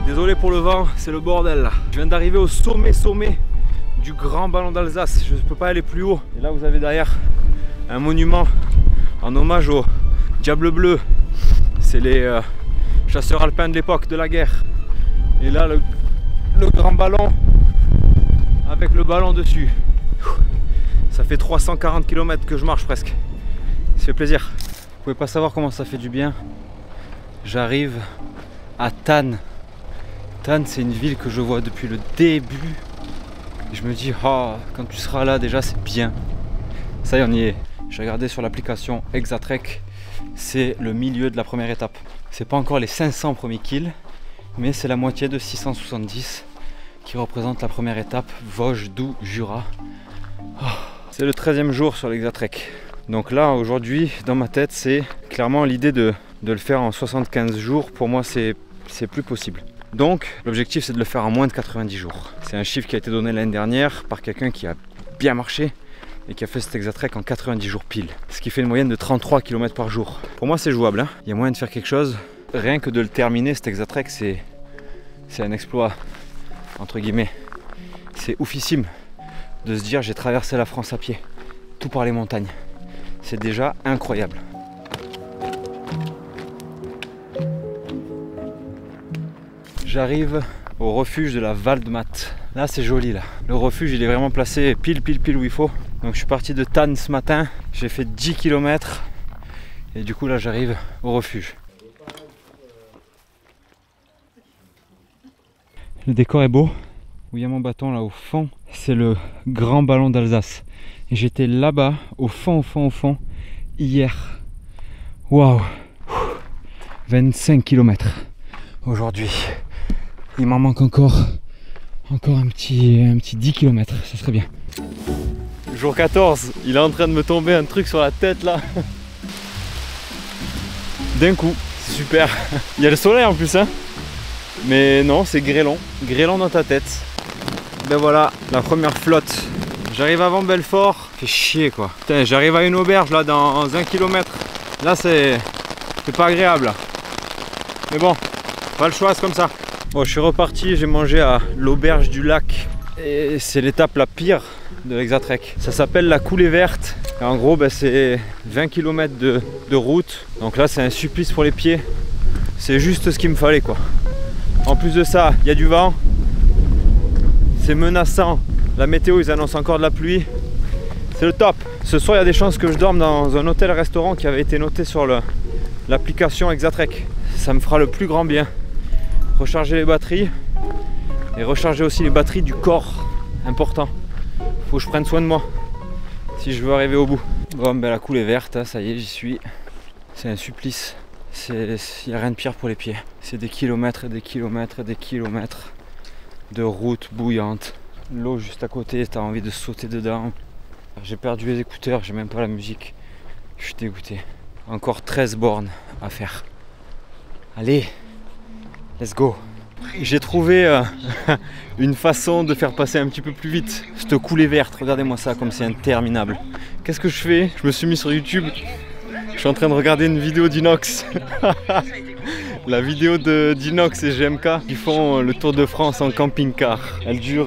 Désolé pour le vent, c'est le bordel là. Je viens d'arriver au sommet du grand ballon d'Alsace. Je ne peux pas aller plus haut. Et là vous avez derrière un monument en hommage au Diable Bleu. C'est les chasseurs alpins de l'époque de la guerre. Et là le grand ballon avec le ballon dessus. Ça fait 340 km que je marche presque. Ça fait plaisir. Vous pouvez pas savoir comment ça fait du bien. J'arrive à Thann. Thann, c'est une ville que je vois depuis le début. Et je me dis, oh, quand tu seras là, déjà, c'est bien. Ça y est, on y est. J'ai regardé sur l'application Exatrek. C'est le milieu de la première étape. C'est pas encore les 500 premiers kills, mais c'est la moitié de 670 qui représente la première étape, Vosges, Doubs, Jura. Oh. C'est le 13e jour sur l'Exatrek. Donc là, aujourd'hui, dans ma tête, c'est clairement l'idée de le faire en 75 jours. Pour moi, c'est plus possible. Donc l'objectif c'est de le faire en moins de 90 jours. C'est un chiffre qui a été donné l'année dernière par quelqu'un qui a bien marché et qui a fait cet Exatrek en 90 jours pile. Ce qui fait une moyenne de 33 km par jour. Pour moi c'est jouable, hein. Il y a moyen de faire quelque chose. Rien que de le terminer cet Exatrek c'est un exploit entre guillemets. C'est oufissime de se dire j'ai traversé la France à pied, tout par les montagnes. C'est déjà incroyable. J'arrive au refuge de la Waldmatte. Là c'est joli là. Le refuge il est vraiment placé pile où il faut. Donc je suis parti de Thann ce matin. J'ai fait 10 km. Et du coup là j'arrive au refuge. Le décor est beau. Où il y a mon bâton là au fond. C'est le grand ballon d'Alsace. Et j'étais là-bas au fond hier. Waouh. 25 km aujourd'hui. Il m'en manque encore un petit 10 km, ça serait bien. Jour 14, il est en train de me tomber un truc sur la tête là. D'un coup, c'est super. Il y a le soleil en plus, hein. Mais non, c'est grêlon. Grêlon dans ta tête. Ben voilà, la première flotte. J'arrive avant Belfort. Fait chier quoi. Putain, j'arrive à une auberge là dans 1 km. Là c'est pas agréable là. Mais bon, pas le choix, c'est comme ça. Bon, je suis reparti, j'ai mangé à l'auberge du lac. Et c'est l'étape la pire de l'Exatrek. Ça s'appelle la coulée verte. Et en gros, ben, c'est 20 km de route. Donc là, c'est un supplice pour les pieds. C'est juste ce qu'il me fallait quoi. En plus de ça, il y a du vent. C'est menaçant. La météo, ils annoncent encore de la pluie. C'est le top. Ce soir, il y a des chances que je dorme dans un hôtel-restaurant qui avait été noté sur l'application Exatrek. Ça me fera le plus grand bien. Recharger les batteries et recharger aussi les batteries du corps. Important. Faut que je prenne soin de moi si je veux arriver au bout. Bon, ben la coulée verte, hein, ça y est, j'y suis. C'est un supplice. Il n'y a rien de pire pour les pieds. C'est des kilomètres et des kilomètres et des kilomètres de route bouillante. L'eau juste à côté, t'as envie de sauter dedans. J'ai perdu les écouteurs, j'ai même pas la musique. Je suis dégoûté. Encore 13 bornes à faire. Allez, let's go. J'ai trouvé une façon de faire passer un petit peu plus vite cette coulée verte. Regardez-moi ça, comme c'est interminable. Qu'est-ce que je fais? Je me suis mis sur YouTube. Je suis en train de regarder une vidéo d'Inox. La vidéo d'Inox et GMK qui font le Tour de France en camping-car. Elle dure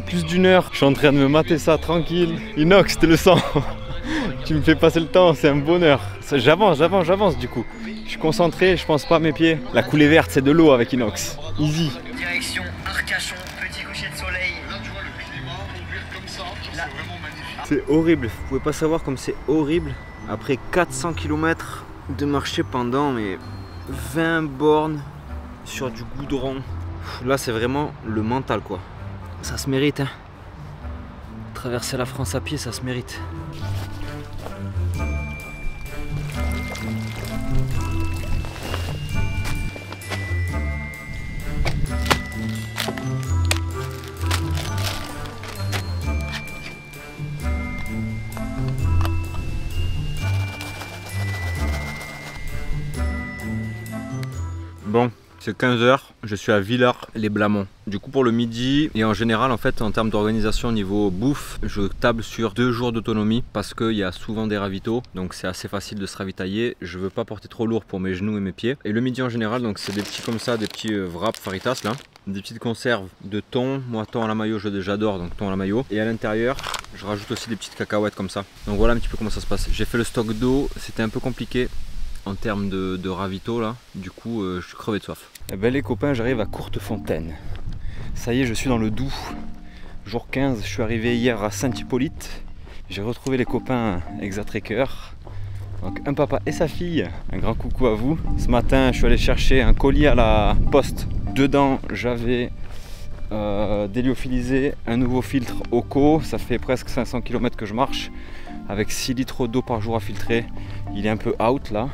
plus d'1 heure. Je suis en train de me mater ça tranquille. Inox, t'es le sang. Tu me fais passer le temps, c'est un bonheur. J'avance du coup. Je suis concentré, je pense pas à mes pieds. La coulée verte, c'est de l'eau avec Inox. Easy. Direction Arcachon, petit coucher de soleil. Là, tu vois le climat, conduire comme ça, c'est vraiment magnifique. C'est horrible, vous pouvez pas savoir comme c'est horrible. Après 400 km de marcher pendant 20 bornes sur du goudron. Là, c'est vraiment le mental quoi. Ça se mérite, hein. Traverser la France à pied, ça se mérite. Bon, c'est 15 h, je suis à Villars-les-Blamont. Du coup pour le midi et en général en fait en termes d'organisation au niveau bouffe, je table sur 2 jours d'autonomie parce qu'il y a souvent des ravitaux, donc c'est assez facile de se ravitailler. Je veux pas porter trop lourd pour mes genoux et mes pieds. Et le midi en général, donc c'est des petits comme ça, des petits wraps faritas là, des petites conserves de thon. Moi thon à la mayo j'adore, donc thon à la mayo. Et à l'intérieur je rajoute aussi des petites cacahuètes comme ça. Donc voilà un petit peu comment ça se passe. J'ai fait le stock d'eau, c'était un peu compliqué en termes de ravito là, du coup je suis crevé de soif. Eh ben les copains, j'arrive à Courtefontaine. Ça y est, je suis dans le Doubs. Jour 15, je suis arrivé hier à Saint-Hippolyte. J'ai retrouvé les copains Exatrekkers. Donc un papa et sa fille, un grand coucou à vous. Ce matin, je suis allé chercher un colis à la poste. Dedans, j'avais déliophilisé un nouveau filtre Oco. Ça fait presque 500 km que je marche. Avec 6 litres d'eau par jour à filtrer. Il est un peu out là.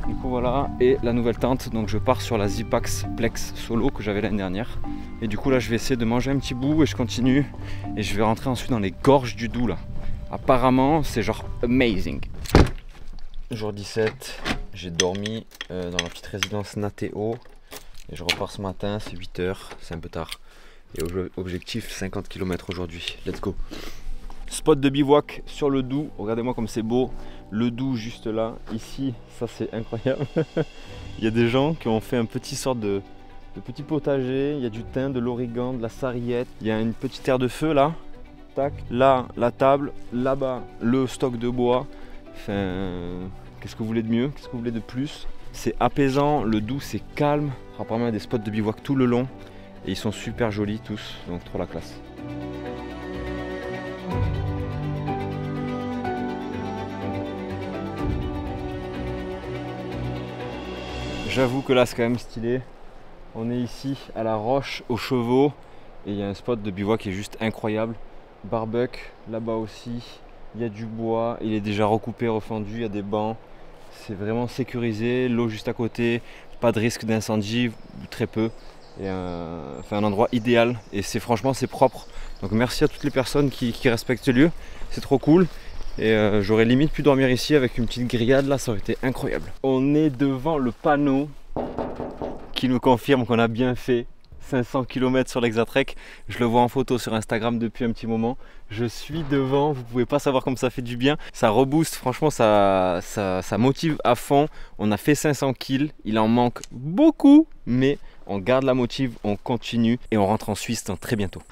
Du coup voilà, et la nouvelle tente, donc je pars sur la Zipax Plex Solo que j'avais l'année dernière. Et du coup là je vais essayer de manger un petit bout et je continue. Et je vais rentrer ensuite dans les gorges du Doubs là. Apparemment c'est genre amazing. Jour 17, j'ai dormi dans la petite résidence Nateo. Et je repars ce matin, c'est 8 h, c'est un peu tard. Et objectif 50 km aujourd'hui, let's go. Spot de bivouac sur le Doubs, regardez-moi comme c'est beau. Le Doubs juste là, ici, ça c'est incroyable. Il y a des gens qui ont fait un petit sorte de petit potager. Il y a du thym, de l'origan, de la sarriette. Il y a une petite aire de feu là. Tac. Là, la table. Là-bas, le stock de bois. Enfin, qu'est-ce que vous voulez de mieux? Qu'est-ce que vous voulez de plus? C'est apaisant, le Doubs c'est calme. Apparemment il y a des spots de bivouac tout le long. Et ils sont super jolis tous, donc trop la classe. J'avoue que là c'est quand même stylé. On est ici à la Roche aux Chevaux et il y a un spot de bivouac qui est juste incroyable. Barbecue là-bas aussi, il y a du bois, il est déjà recoupé, refendu, il y a des bancs. C'est vraiment sécurisé, l'eau juste à côté, pas de risque d'incendie, très peu. Et un endroit idéal et franchement c'est propre. Donc merci à toutes les personnes qui respectent ce lieu, c'est trop cool. Et j'aurais limite pu dormir ici avec une petite grillade là, ça aurait été incroyable. On est devant le panneau qui nous confirme qu'on a bien fait 500 km sur l'Exatrek. Je le vois en photo sur Instagram depuis un petit moment. Je suis devant, vous pouvez pas savoir comme ça fait du bien. Ça rebooste, franchement ça motive à fond. On a fait 500 kills, il en manque beaucoup, mais on garde la motive, on continue et on rentre en Suisse dans très bientôt.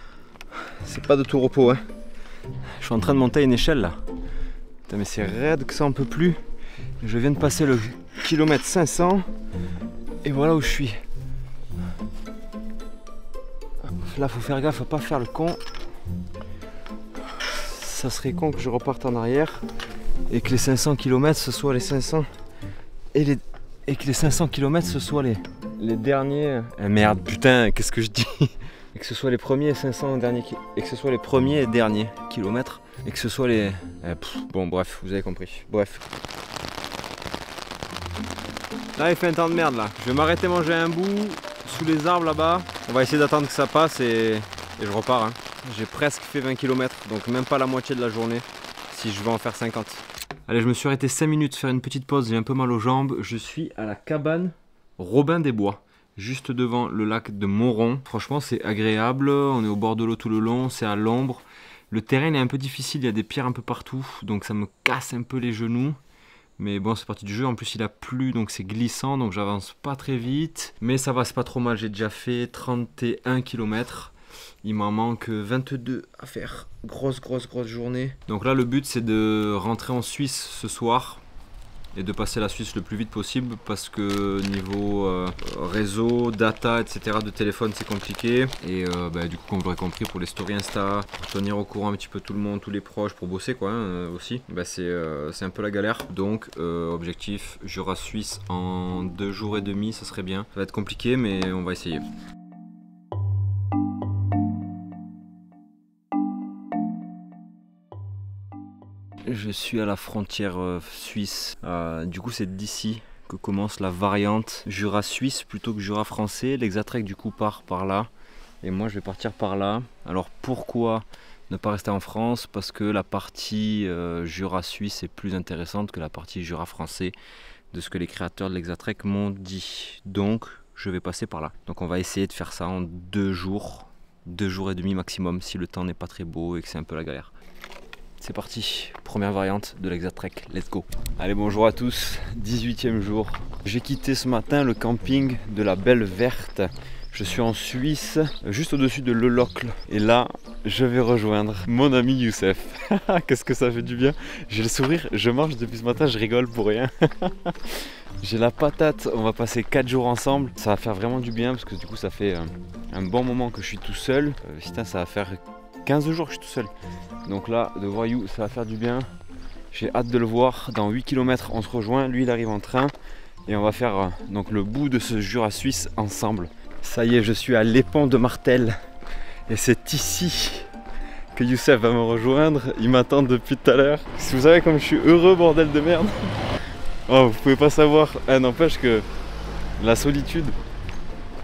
C'est pas de tout repos hein. Je suis en train de monter une échelle là. Putain, mais c'est raide que ça en peut plus. Je viens de passer le kilomètre 500 et voilà où je suis. Là faut faire gaffe à pas faire le con. Ça serait con que je reparte en arrière et que les 500 km ce soit les 500 et que les 500 km ce soit les derniers. Ah, merde putain, qu'est-ce que je dis? Et que ce soit les premiers 500 derniers et que ce soit les premiers et derniers kilomètres et que ce soit les bon bref, vous avez compris. Bref. Là il fait un temps de merde là. Je vais m'arrêter manger un bout sous les arbres là-bas. On va essayer d'attendre que ça passe et je repars hein. J'ai presque fait 20 km, donc même pas la moitié de la journée si je vais en faire 50. Allez, je me suis arrêté 5 minutes faire une petite pause, j'ai un peu mal aux jambes. Je suis à la cabane Robin des Bois, juste devant le lac de Moron. Franchement c'est agréable, on est au bord de l'eau tout le long, c'est à l'ombre. Le terrain est un peu difficile, il y a des pierres un peu partout, donc ça me casse un peu les genoux. Mais bon, c'est parti du jeu, en plus il a plu, donc c'est glissant, donc j'avance pas très vite. Mais ça va, c'est pas trop mal, j'ai déjà fait 31 km. Il m'en manque 22 à faire. Grosse journée. Donc là, le but, c'est de rentrer en Suisse ce soir et de passer la Suisse le plus vite possible parce que niveau réseau, data, etc. de téléphone, c'est compliqué. Et du coup, comme vous l'aurez compris, pour les stories Insta, pour tenir au courant un petit peu tout le monde, tous les proches, pour bosser quoi aussi, c'est un peu la galère. Donc objectif, Jura Suisse en 2 jours et demi, ça serait bien. Ça va être compliqué, mais on va essayer. Je suis à la frontière suisse, du coup c'est d'ici que commence la variante Jura suisse plutôt que Jura français. L'Exatrek du coup part par là et moi je vais partir par là. Alors pourquoi ne pas rester en France? Parce que la partie Jura suisse est plus intéressante que la partie Jura français de ce que les créateurs de l'Exatrek m'ont dit. Donc je vais passer par là. Donc on va essayer de faire ça en 2 jours, 2 jours et demi maximum si le temps n'est pas très beau et que c'est un peu la galère. C'est parti, première variante de l'Exatrek, let's go. Allez, bonjour à tous, 18e jour. J'ai quitté ce matin le camping de la Belle Verte. Je suis en Suisse, juste au-dessus de Le Locle. Et là, je vais rejoindre mon ami Youssef. Qu'est-ce que ça fait du bien. J'ai le sourire, je mange depuis ce matin, je rigole pour rien. J'ai la patate, on va passer 4 jours ensemble. Ça va faire vraiment du bien parce que du coup ça fait un bon moment que je suis tout seul. Putain, ça va faire 15 jours que je suis tout seul. Donc là, de voir You, ça va faire du bien. J'ai hâte de le voir. Dans 8 km, on se rejoint. Lui, il arrive en train. Et on va faire donc le bout de ce Jura suisse ensemble. Ça y est, je suis à l'Épont de Martel. Et c'est ici que Youssef va me rejoindre. Il m'attend depuis tout à l'heure. Si vous savez comme je suis heureux, bordel de merde. Oh, vous pouvez pas savoir. N'empêche que la solitude,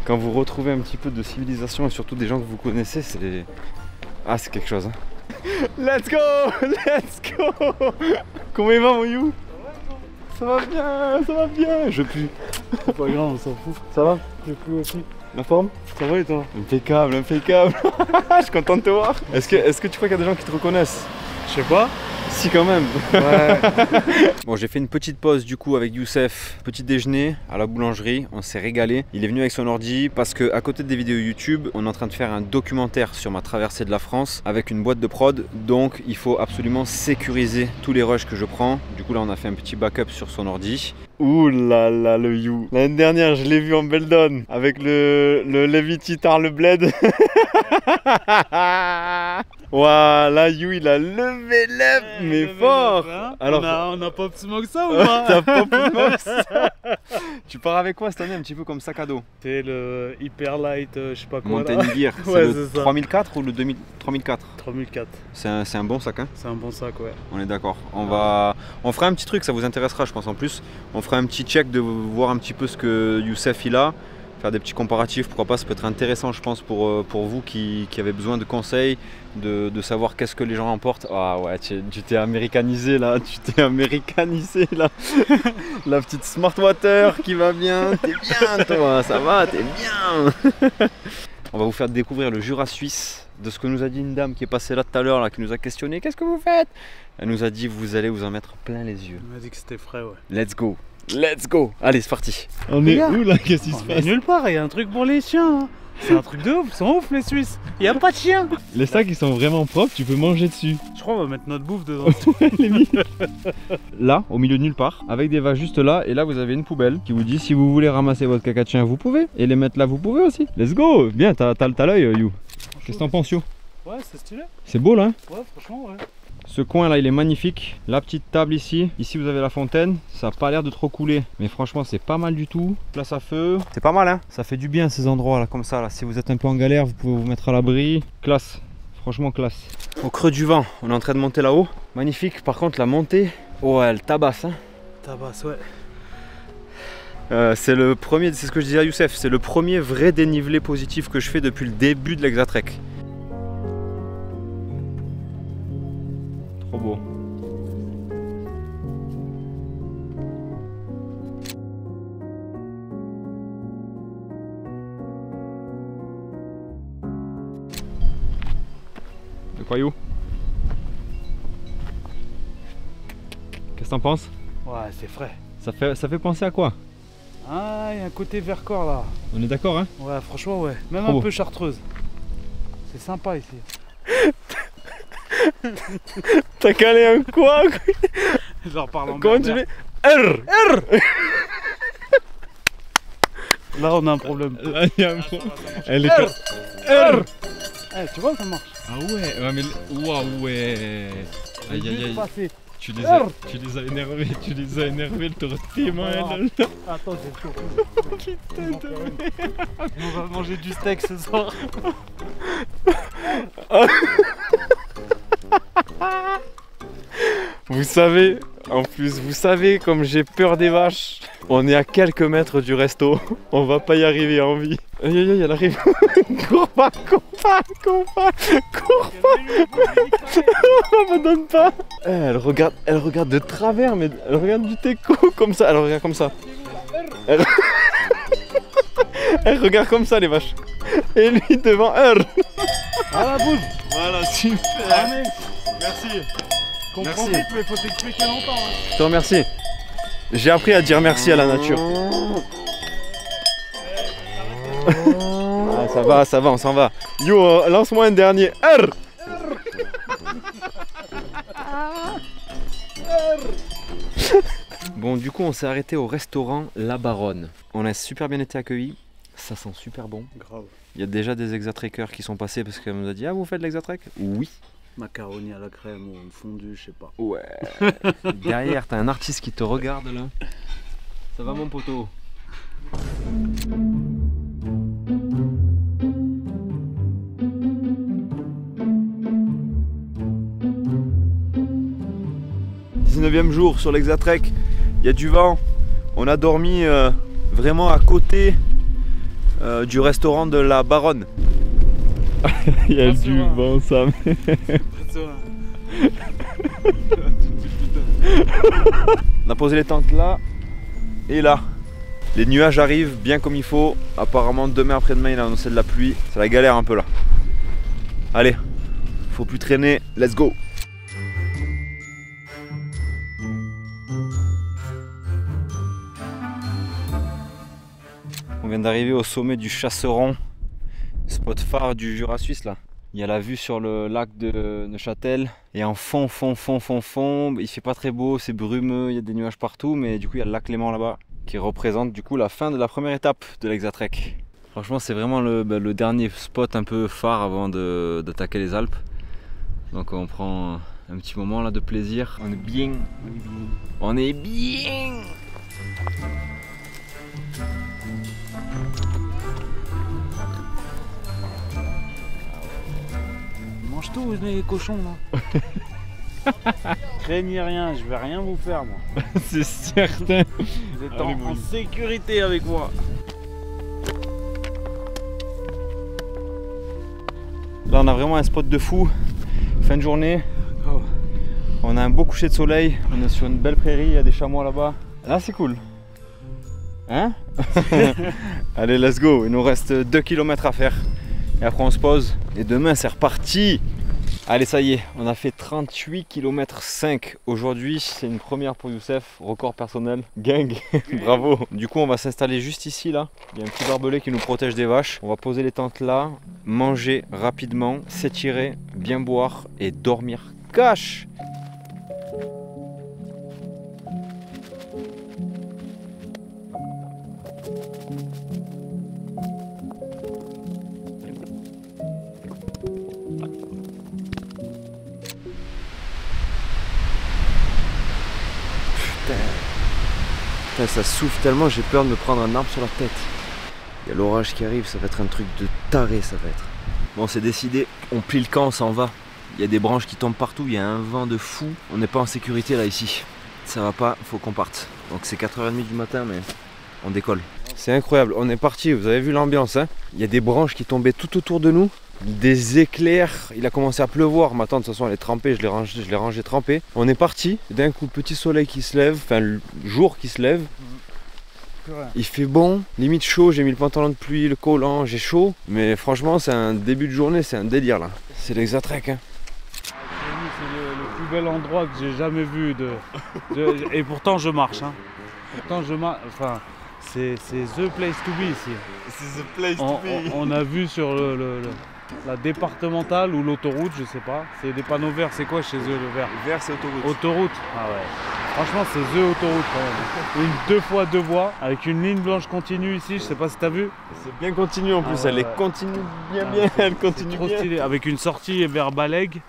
quand vous retrouvez un petit peu de civilisation et surtout des gens que vous connaissez, c'est... Ah, c'est quelque chose. Hein. Let's go! Let's go! Comment il va, mon You? Ça va bien, ça va bien. Je pue. C'est pas grave, on s'en fout. Ça va? Je pue aussi. La forme? Ça va et toi? Impeccable, impeccable. Je suis content de te voir. Est-ce que tu crois qu'il y a des gens qui te reconnaissent? Je sais pas. Si, quand même. Ouais. Bon, j'ai fait une petite pause du coup avec Youssef, petit déjeuner à la boulangerie, on s'est régalé. Il est venu avec son ordi parce que à côté des vidéos YouTube, on est en train de faire un documentaire sur ma traversée de la France avec une boîte de prod. Donc il faut absolument sécuriser tous les rushs que je prends. Du coup là on a fait un petit backup sur son ordi. Ouh là là, le You. L'année dernière je l'ai vu en Beldon avec le Levity Tarle Bled. Voilà, You il a levé l'œuf, mais fort. Hein. Alors, on a pas plus que ça ou pas? t'as pas plus que ça. Tu pars avec quoi cette année, un petit peu comme sac à dos? C'est le Hyper Light, je sais pas quoi. Mountain Gear, c'est Ouais, le c'est ça. 3004 ou le 3004? 3004. C'est un bon sac, hein? C'est un bon sac, ouais. On est d'accord. On fera un petit truc, ça vous intéressera je pense en plus. On fera un petit check de voir un petit peu ce que Youssef il a. Faire des petits comparatifs, pourquoi pas, ça peut être intéressant je pense pour vous qui avez besoin de conseils, de savoir qu'est-ce que les gens emportent. Ah ouais, tu t'es américanisé là, La petite Smart Water qui va bien, t'es bien toi, ça va, t'es bien. On va vous faire découvrir le Jura suisse, de ce que nous a dit une dame qui est passée là tout à l'heure, qui nous a questionné, qu'est-ce que vous faites? Elle nous a dit, vous allez vous en mettre plein les yeux. Elle m'a dit que c'était frais, ouais. Let's go. Let's go! Allez, c'est parti! On est où là? Qu'est-ce qui se passe? Nulle part, il y a un truc pour les chiens. Hein. C'est un truc de ouf, ils sont ouf les Suisses. Il n'y a pas de chiens. Les sacs ils sont vraiment propres, tu peux manger dessus. Je crois qu'on va mettre notre bouffe dedans. Là, au milieu de nulle part, avec des vaches juste là, et là vous avez une poubelle qui vous dit si vous voulez ramasser votre caca de chien, vous pouvez, et les mettre là, vous pouvez aussi. Let's go! Bien, t'as l'œil, You. Qu'est-ce que t'en penses, You? Ouais, c'est stylé. C'est beau là? Hein? Ouais, franchement, ouais. Ce coin là il est magnifique, la petite table ici, vous avez la fontaine, ça n'a pas l'air de trop couler, mais franchement c'est pas mal du tout. Place à feu, c'est pas mal hein, ça fait du bien ces endroits là comme ça là, si vous êtes un peu en galère vous pouvez vous mettre à l'abri, classe, franchement classe. Au creux du vent, on est en train de monter là-haut, magnifique, par contre la montée, oh elle tabasse hein. Tabasse ouais. C'est le premier, c'est ce que je disais à Youssef, c'est le premier vrai dénivelé positif que je fais depuis le début de l'Exatrek. Trop beau. De quoi, You? Qu'est-ce que t'en penses? Ouais, c'est frais. Ça fait penser à quoi? Ah, il y a un côté Vercors là. On est d'accord hein? Ouais, franchement, ouais. Même Trop un beau. peu chartreuse. C'est sympa ici. T'as calé un quoi? Genre parlant. Comment tu dis? R. Là on a un problème. Là il y a un problème. Elle est R. Eh, tu vois ça marche. Ah ouais, mais waouh ouais. Aïe aïe aïe. Passer. Tu les as énervés, le tour tes mains là. Attends, j'ai chaud. Putain de merde. On va manger du steak ce soir. Vous savez, en plus, vous savez comme j'ai peur des vaches. On est à quelques mètres du resto. On va pas y arriver en vie. Aïe aïe aïe, elle arrive. Cours pas. On me donne pas. Elle regarde de travers, mais elle regarde du teco comme ça. Elle regarde comme ça. Elle regarde comme ça les vaches. Et lui devant elle. Ah la boule. Voilà, super. Allez. Merci. Comprends vite, mais faut t'expliquer longtemps. Hein. Je te remercie. J'ai appris à dire merci à la nature. Ah, ça va, on s'en va. Yo, lance-moi un dernier. R. Bon, du coup, on s'est arrêté au restaurant La Baronne. On a super bien été accueillis. Ça sent super bon. Grave. Il y a déjà des exatrackers qui sont passés parce qu'elle nous a dit: ah, vous faites l'exatrack? Oui. Macaroni à la crème ou une fondue, je sais pas. Ouais. Derrière, t'as un artiste qui te regarde là. Ça va mon poteau? e jour sur l'Exatrek, il y a du vent. On a dormi vraiment à côté du restaurant de La Baronne. Il y a du vent, Sam. On a posé les tentes là et là. Les nuages arrivent bien comme il faut. Apparemment demain après-demain il a annoncé de la pluie. C'est la galère un peu là. Allez, faut plus traîner, let's go. On vient d'arriver au sommet du Chasseron, spot phare du Jura suisse là. Il y a la vue sur le lac de Neuchâtel et en fond, il fait pas très beau, c'est brumeux, il y a des nuages partout, mais du coup il y a le lac Léman là-bas qui représente du coup la fin de la première étape de l'Exatrek. Franchement c'est vraiment le dernier spot un peu phare avant d'attaquer les Alpes. Donc on prend un petit moment là de plaisir. On est bien. On est bien. Mange tout les cochons là. Craignez rien, je vais rien vous faire moi. C'est certain. Vous êtes en sécurité avec moi. Là on a vraiment un spot de fou. Fin de journée. Oh. On a un beau coucher de soleil. On est sur une belle prairie, il y a des chamois là-bas. Là c'est cool. Hein? Allez let's go. Il nous reste 2 km à faire. Et après on se pose. Et demain c'est reparti. Allez ça y est, on a fait 38 km 5 aujourd'hui, c'est une première pour Youssef, record personnel, gang, bravo. Du coup on va s'installer juste ici là, il y a un petit barbelé qui nous protège des vaches. On va poser les tentes là, manger rapidement, s'étirer, bien boire et dormir cash. Putain, ça souffle tellement, j'ai peur de me prendre un arbre sur la tête. Il y a l'orage qui arrive, ça va être un truc de taré, ça va être. Bon, c'est décidé, on plie le camp, on s'en va. Il y a des branches qui tombent partout, il y a un vent de fou. On n'est pas en sécurité là ici. Ça va pas, faut qu'on parte. Donc c'est 4h30 du matin, mais on décolle. C'est incroyable, on est parti, vous avez vu l'ambiance, hein. Il y a des branches qui tombaient tout autour de nous. Des éclairs, il a commencé à pleuvoir, ma tante de toute façon elle est trempée, je l'ai rangée trempée. On est parti, d'un coup petit soleil qui se lève, enfin le jour qui se lève. Il fait bon, limite chaud, j'ai mis le pantalon de pluie, le collant, j'ai chaud. Mais franchement c'est un début de journée, c'est un délire là. C'est l'Exatrek hein. C'est le plus bel endroit que j'ai jamais vu et pourtant je marche hein. Pourtant je marche, enfin c'est the place to be ici. C'est the place to be. On a vu sur La départementale ou l'autoroute, je sais pas. C'est des panneaux verts, c'est quoi chez eux le vert? Vert, c'est autoroute. Autoroute. Ah ouais. Franchement, c'est The Autoroute quand même. Une 2 fois 2 voies avec une ligne blanche continue ici, je sais pas si t'as vu. C'est bien continu en plus, Ah ouais, elle est ouais. continue bien, elle continue Trop bien. stylé. Avec une sortie vers Balègue.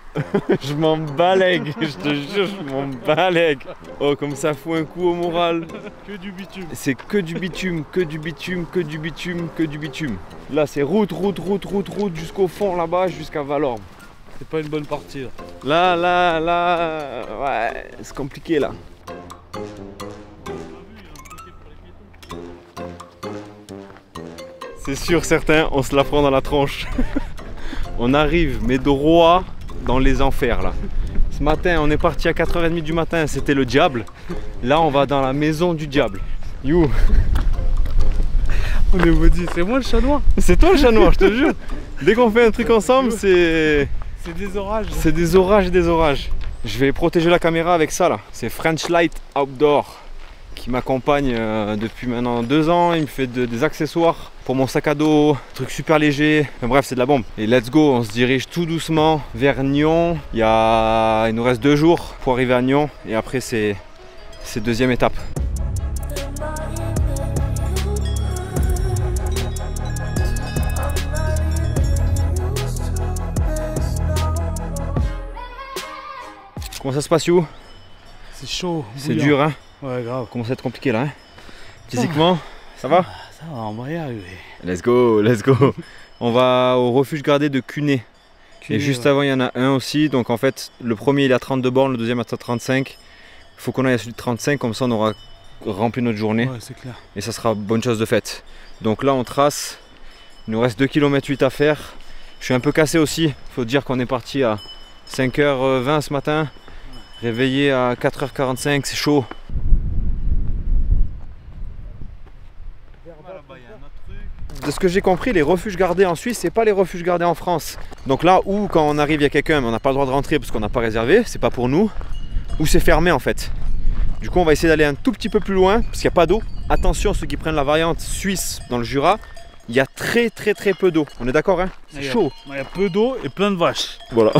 Je m'en balègue, je te jure, je m'en balègue. Oh, comme ça fout un coup au moral. Que du bitume. C'est que du bitume, que du bitume, que du bitume, que du bitume. Là, c'est route jusqu'au fond là-bas, jusqu'à Valorbe. C'est pas une bonne partie là. Là, ouais, c'est compliqué là. C'est sûr, certains, on se la prend dans la tronche. On arrive, mais droit dans les enfers là. Ce matin, on est parti à 4h30 du matin, c'était le diable. Là, on va dans la maison du diable. You. On est maudit, c'est moi le chat noir. C'est toi le chat noir, je te jure. Dès qu'on fait un truc ensemble, c'est des orages. C'est des orages et des orages. Je vais protéger la caméra avec ça là. C'est French Light Outdoor qui m'accompagne depuis maintenant 2 ans. Il me fait des accessoires pour mon sac à dos, truc super léger. Enfin, bref, c'est de la bombe. Et let's go, on se dirige tout doucement vers Nyon. Il nous reste 2 jours pour arriver à Nyon et après c'est deuxième étape. Comment ça se passe, You? C'est chaud. C'est dur, hein? Ouais, grave. Comment ça va être compliqué là, hein? Physiquement, ça va? Ça va, on va y arriver. Let's go, let's go. On va au refuge gardé de Cuney. Et juste avant, il y en a un aussi. Donc en fait, le premier il est à 32 bornes, le deuxième à 35. Il faut qu'on aille à celui de 35, comme ça on aura rempli notre journée. Ouais, c'est clair. Et ça sera bonne chose de faite. Donc là, on trace. Il nous reste 2,8 km à faire. Je suis un peu cassé aussi. Il faut dire qu'on est parti à 5h20 ce matin. Réveillé à 4h45, c'est chaud. De ce que j'ai compris, les refuges gardés en Suisse, c'est pas les refuges gardés en France. Donc là où quand on arrive, il y a quelqu'un, mais on n'a pas le droit de rentrer parce qu'on n'a pas réservé, c'est pas pour nous, ou c'est fermé en fait. Du coup, on va essayer d'aller un tout petit peu plus loin parce qu'il n'y a pas d'eau. Attention, ceux qui prennent la variante suisse dans le Jura, il y a très peu d'eau. On est d'accord, hein? C'est chaud. Il y a peu d'eau et plein de vaches. Voilà.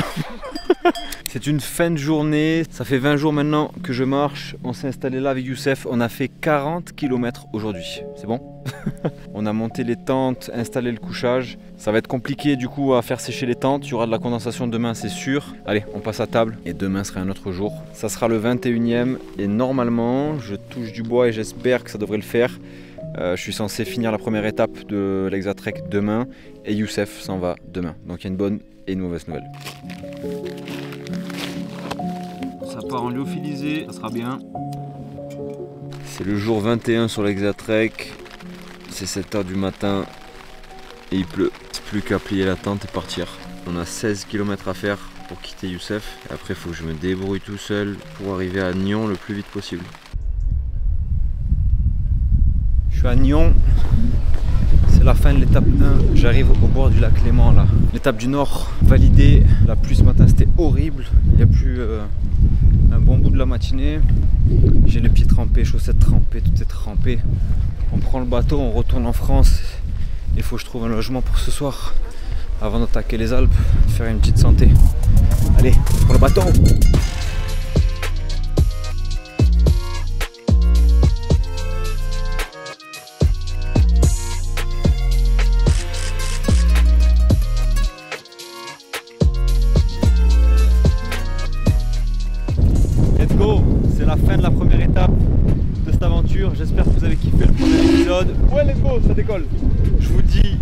C'est une fin de journée. Ça fait 20 jours maintenant que je marche. On s'est installé là avec Youssef. On a fait 40 km aujourd'hui. C'est bon? On a monté les tentes, installé le couchage. Ça va être compliqué du coup à faire sécher les tentes. Il y aura de la condensation demain, c'est sûr. Allez, on passe à table. Et demain sera un autre jour. Ça sera le 21e. Et normalement, je touche du bois et j'espère que ça devrait le faire. Je suis censé finir la première étape de l'Exatrek demain et Youssef s'en va demain. Donc il y a une bonne et une mauvaise nouvelle. Ça part en lyophilisé, ça sera bien. C'est le jour 21 sur l'Exatrek. C'est 7h du matin et il pleut. C'est plus qu'à plier la tente et partir. On a 16 km à faire pour quitter Youssef. Et après il faut que je me débrouille tout seul pour arriver à Nyon le plus vite possible. Je suis à Nyon, c'est la fin de l'étape 1, j'arrive au bord du lac Léman là. L'étape du nord validée, la pluie ce matin c'était horrible, il n'y a plus un bon bout de la matinée. J'ai les pieds trempés, chaussettes trempées, tout est trempé. On prend le bateau, on retourne en France. Il faut que je trouve un logement pour ce soir avant d'attaquer les Alpes, faire une petite santé. Allez, on prend le bateau! C'est la fin de la première étape de cette aventure. J'espère que vous avez kiffé le premier épisode. Ouais, let's go, ça décolle. Je vous dis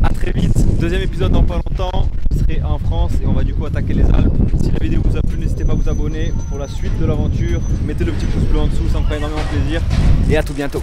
à très vite. Deuxième épisode dans pas longtemps. Je serai en France et on va du coup attaquer les Alpes. Si la vidéo vous a plu, n'hésitez pas à vous abonner pour la suite de l'aventure. Mettez le petit pouce bleu en dessous, ça me fera énormément plaisir. Et à tout bientôt.